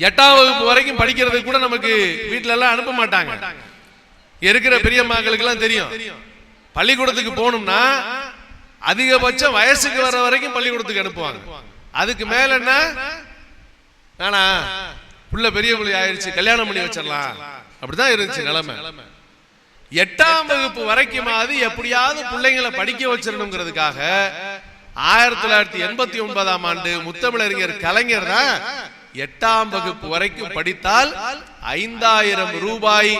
8ஆம் வகுப்பு வரைக்கும் படிக்கிறதுக்கு கூட நமக்கு வீட்டுல எல்லாம் அனுப்ப மாட்டாங்க. இருக்கிற பெரிய மக்களுக்கு எல்லாம் தெரியும், பள்ளிக்கூடத்துக்கு போகணும்னா அதிகபட்சம் வயசுக்கு வர வரைக்கும் பள்ளிக்கூடத்துக்கு அனுப்புவாங்க. அதுக்கு மேல என்ன, ஆனா புள்ள பெரிய புள்ளி ஆயிடுச்சு, கல்யாணம் பண்ணி வச்சிடலாம், அப்படிதான் இருந்துச்சு நிலைமை. 8ஆம் வகுப்பு வரைக்குமாவது எப்படியாவது பிள்ளைங்களை படிக்க வச்சிடணுங்கிறதுக்காக 1989ஆம் ஆண்டு முத்தமிழறிஞர் கலைஞர் தான் 8ஆம் வகுப்பு வரைக்கும் படித்தால் 5000 ரூபாய்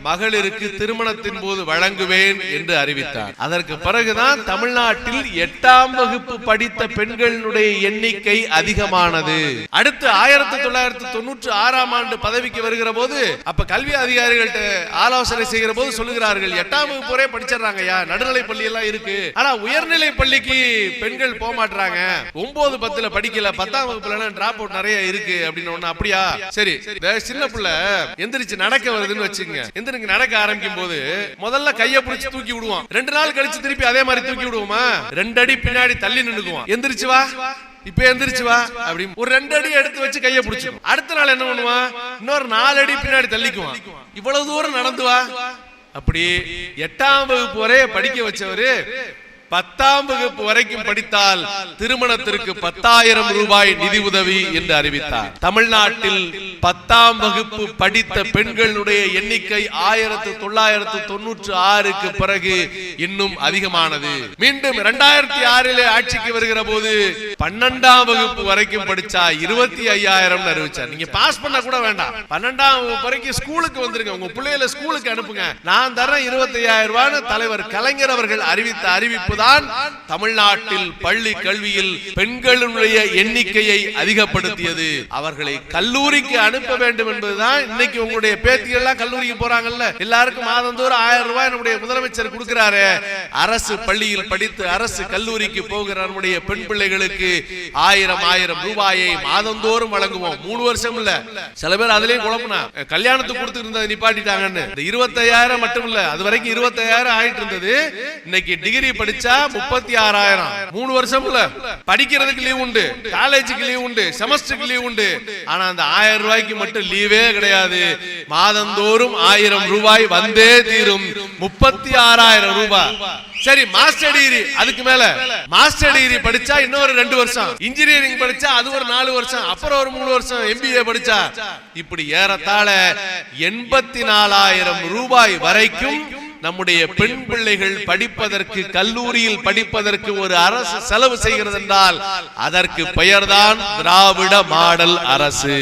மகளிருக்கு திருமணத்தின் போது வழங்குவேன் என்று அறிவித்தார். அதற்கு பிறகுதான் தமிழ்நாட்டில் 8ஆம் வகுப்பு படித்த பெண்களுடைய எண்ணிக்கை அதிகமானது. அடுத்து 1996ஆம் ஆண்டு பதவிக்கு வருகிற போது அப்ப கல்வி அதிகாரிகள்ட்ட ஆலோசனை செய்கிற போது சொல்லுகிறார்கள், 8ஆம் வகுப்பு வரை படிச்சிடறாங்கய்யா, நடுநிலை பள்ளி எல்லாம் இருக்கு, ஆனா உயர்நிலை பள்ளிக்கு பெண்கள் போக மாட்டாங்க, 9, 10 படிக்கல, 10ஆம் வகுப்புல டிராப் அவுட் நிறைய இருக்கு அப்படின்னு. அப்படியா, சரி, சின்ன பிள்ளை எந்திரிச்சு நடக்க வருதுன்னு வச்சுங்க, எந்திரிச்சு நடக்க ஆரம்பிக்கும் போது முதல்ல கையை பிடிச்சு தூக்கி விடுவான், 2 நாள் கழிச்சு திருப்பி அதே மாதிரி தூக்கி விடுவோமா, 2 அடி பின்னாடி தள்ளி நின்னுக்குவான், எந்திரிச்சு வா, இப்ப எந்திரிச்சு வா அப்படி ஒரு 2 அடி எடுத்து வச்சு கையை பிடிச்சு. அடுத்த நாள் என்ன பண்ணுவான், இன்னொரு 4 அடி பின்னாடி தள்ளிக்குவான், இவ்வளவு தூரம் நடந்து வா. அப்படி 8ஆம் வகுப்பு வரை படிக்க வச்சவரு 10ஆம் வகுப்பு வரைக்கும் படித்தால் திருமணத்திற்கு 10,000 ரூபாய் நிதி உதவி என்று அறிவித்தார். தமிழ்நாட்டில் 10ஆம் வகுப்பு படித்த பெண்களுடைய எண்ணிக்கை 1996க்கு பிறகு இன்னும் அதிகமானது. மீண்டும் 2006 ஆட்சிக்கு வருகிற போது 12ஆம் வகுப்பு வரைக்கும் படிச்சா 25,000 அறிவிச்சார். நீங்க பாஸ் பண்ண கூட வேண்டாம், 12ஆம் வகுப்பு வரைக்கும் ஸ்கூலுக்கு வந்துருங்க, உங்க பிள்ளைகளை ஸ்கூலுக்கு அனுப்புங்க, நான் தரேன் 25,000 ரூபாய் தலைவர் கலைஞர் அவர்கள் அறிவித்த அறிவிப்பு தமிழ்நாட்டில் பள்ளி கல்வியில் பெண்களுடைய எண்ணிக்கையை அதிகப்படுத்தியது. அவர்களை கல்லூரிக்கு அனுப்ப வேண்டும் என்பதுதான். இன்னைக்கு உங்களுடைய பேத்திகள் எல்லாம் கல்லூரிக்கு போறாங்கல்ல, எல்லாருக்கும் மாதந்தோறும் 1000 ரூபாய் நம்முடைய முதலமைச்சர் கொடுக்கிறாரு. அரசு பள்ளியில் படித்து அரசு கல்லூரிக்கு போகிற நம்முடைய பெண் பிள்ளைகளுக்கு 1000 ரூபாயை மாதந்தோறும் வழங்குவோம். 3 வருஷம் இல்ல, சில பேர் அதுலயும் குழப்பனா கல்யாணத்துக்கு கொடுத்து இருந்ததை நிப்பாட்டிட்டாங்கன்னு. 25,000 மட்டும் இல்ல, அது வரைக்கும் 25,000 ஆயிட்டு இருந்தது. இன்னைக்கு டிகிரி படிச்சா 36,000. 3 வருஷம் படிக்கிறதுக்கு லீவ் உண்டு, காலேஜுக்கு லீவ் உண்டு, செமஸ்டருக்கு லீவ் உண்டு. ஆனா அந்த 1000 ரூபாய்க்கு மட்டும் லீவே கிடையாது. மாதந்தோறும் 1000 ரூபாய் வந்தே தீரும். 36,000 ரூபாய். சரி, மாஸ்டர் டிகிரி, அதுக்கு மேல மாஸ்டர் டிகிரி படிச்சா இன்னொரு 2 வருஷம், இன்ஜினியரிங் படிச்சா அது ஒரு 4 வருஷம், அப்புறம் ஒரு 3 வருஷம் MBA படிச்சா, இப்படி ஏறத்தாழ 84,000 ரூபாய் வரைக்கும் நம்முடைய பெண் பிள்ளைகள் படிப்பதற்கு, கல்லூரியில் படிப்பதற்கு ஒரு அரசு செலவு செய்கிறது என்றால் அதற்கு பெயர்தான் திராவிட மாடல் அரசு.